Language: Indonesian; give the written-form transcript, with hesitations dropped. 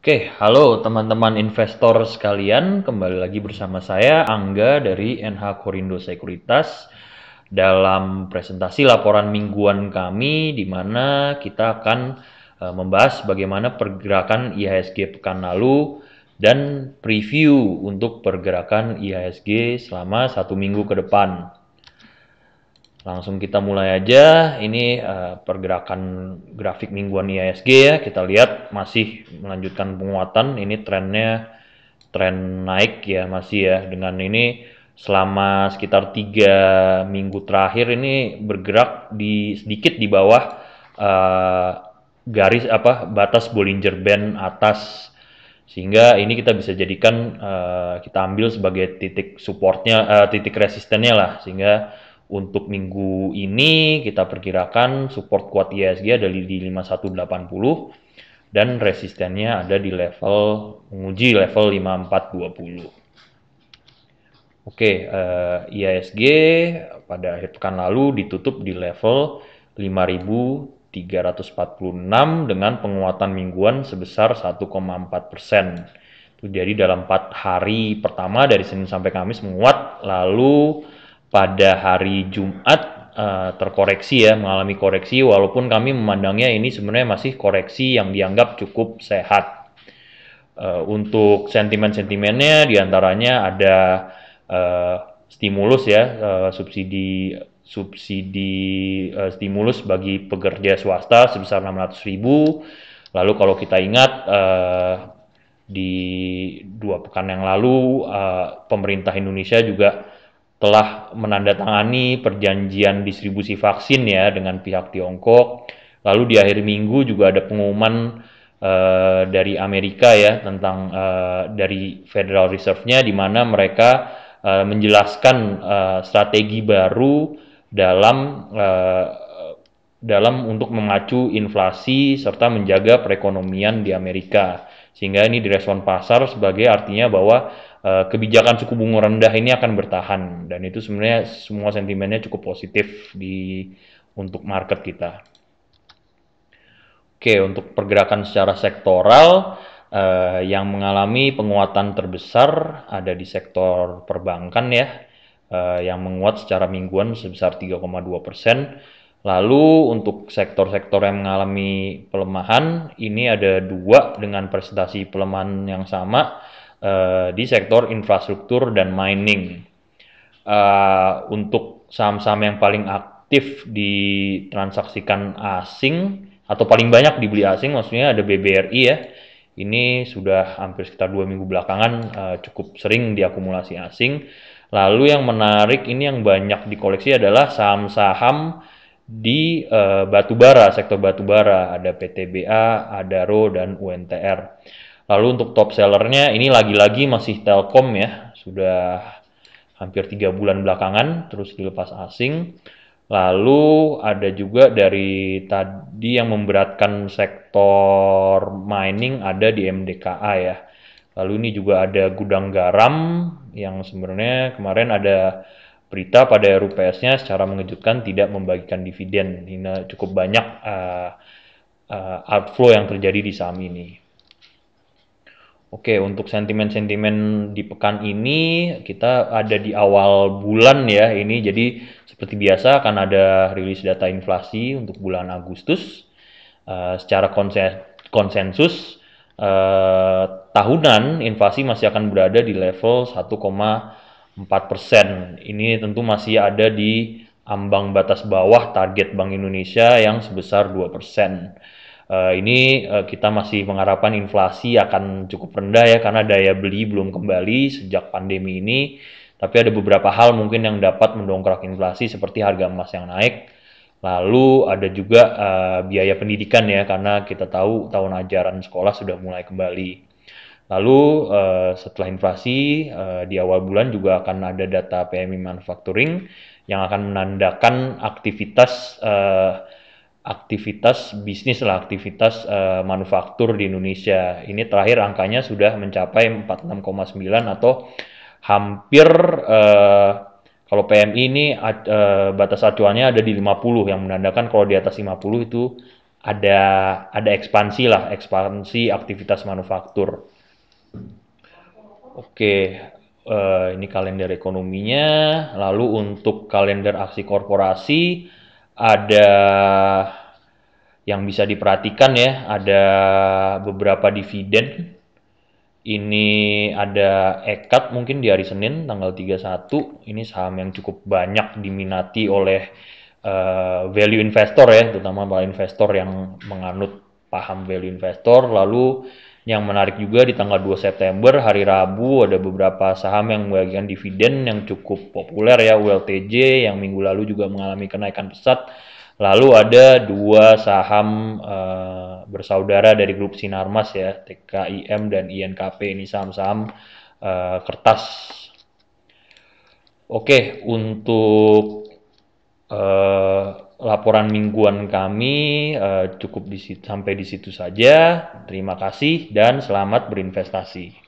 Oke, halo teman-teman investor sekalian, kembali lagi bersama saya Angga dari NH Korindo Sekuritas dalam presentasi laporan mingguan kami di mana kita akan membahas bagaimana pergerakan IHSG pekan lalu dan preview untuk pergerakan IHSG selama 1 minggu ke depan. Langsung kita mulai aja. Ini pergerakan grafik mingguan IHSG ya. Kita lihat masih melanjutkan penguatan. Ini trennya tren naik ya masih ya. Dengan ini selama sekitar 3 minggu terakhir ini bergerak di sedikit di bawah garis batas Bollinger Band atas, sehingga ini kita bisa jadikan kita ambil sebagai titik supportnya, titik resistennya lah, sehingga untuk minggu ini kita perkirakan support kuat IHSG ada di 5180 dan resistennya ada di level menguji level 5420. Oke, IHSG pada akhir pekan lalu ditutup di level 5346 dengan penguatan mingguan sebesar 1,4%. Jadi dalam 4 hari pertama dari Senin sampai Kamis menguat, lalu pada hari Jumat terkoreksi ya, mengalami koreksi, walaupun kami memandangnya ini sebenarnya masih koreksi yang dianggap cukup sehat. Untuk sentimen-sentimennya diantaranya ada stimulus ya, subsidi stimulus bagi pekerja swasta sebesar 600.000. Lalu kalau kita ingat di 2 pekan yang lalu pemerintah Indonesia juga telah menandatangani perjanjian distribusi vaksin ya dengan pihak Tiongkok. Lalu di akhir minggu juga ada pengumuman dari Amerika ya tentang dari Federal Reserve-nya, di mana mereka menjelaskan strategi baru dalam untuk memacu inflasi serta menjaga perekonomian di Amerika, sehingga ini direspon pasar sebagai artinya bahwa kebijakan suku bunga rendah ini akan bertahan, dan itu sebenarnya semua sentimennya cukup positif untuk market kita. Oke, untuk pergerakan secara sektoral yang mengalami penguatan terbesar ada di sektor perbankan ya, yang menguat secara mingguan sebesar 3,2%. Lalu untuk sektor-sektor yang mengalami pelemahan, ini ada 2 dengan presentasi pelemahan yang sama di sektor infrastruktur dan mining. Untuk saham-saham yang paling aktif ditransaksikan asing atau paling banyak dibeli asing, maksudnya ada BBRI ya. Ini sudah hampir sekitar 2 minggu belakangan cukup sering diakumulasi asing. Lalu yang menarik ini yang banyak dikoleksi adalah saham-saham di batubara, sektor batubara, ada PTBA, Adaro, dan UNTR. Lalu untuk top sellernya ini lagi-lagi masih Telkom ya, sudah hampir 3 bulan belakangan terus dilepas asing. Lalu ada juga dari tadi yang memberatkan sektor mining ada di MDKA ya. Lalu ini juga ada gudang garam yang sebenarnya kemarin ada berita pada RUPS-nya secara mengejutkan tidak membagikan dividen. Ini cukup banyak outflow yang terjadi di saham ini. Oke, untuk sentimen-sentimen di pekan ini kita ada di awal bulan ya ini, jadi seperti biasa akan ada rilis data inflasi untuk bulan Agustus. Secara konsensus tahunan inflasi masih akan berada di level 1,4%. Ini tentu masih ada di ambang batas bawah target Bank Indonesia yang sebesar 2%. Ini kita masih mengharapkan inflasi akan cukup rendah ya, karena daya beli belum kembali sejak pandemi ini. Tapi ada beberapa hal mungkin yang dapat mendongkrak inflasi seperti harga emas yang naik. Lalu ada juga biaya pendidikan ya, karena kita tahu tahun ajaran sekolah sudah mulai kembali. Lalu setelah inflasi di awal bulan juga akan ada data PMI manufacturing yang akan menandakan aktivitas bisnis lah, aktivitas manufaktur di Indonesia. Ini terakhir angkanya sudah mencapai 46,9 atau hampir kalau PMI ini batas acuannya ada di 50, yang menandakan kalau di atas 50 itu ada ekspansi aktivitas manufaktur. Oke, ini kalender ekonominya. Lalu untuk kalender aksi korporasi ada yang bisa diperhatikan ya, ada beberapa dividen. Ini ada EKAT mungkin di hari Senin tanggal 31. Ini saham yang cukup banyak diminati oleh value investor ya, terutama para investor yang menganut paham value investor. Lalu yang menarik juga di tanggal 2 September hari Rabu ada beberapa saham yang membagikan dividen yang cukup populer ya, ULTJ yang minggu lalu juga mengalami kenaikan pesat. Lalu ada dua saham bersaudara dari grup Sinarmas ya, TKIM dan INKP, ini saham-saham kertas. Oke, untuk laporan mingguan kami cukup sampai di situ saja. Terima kasih dan selamat berinvestasi.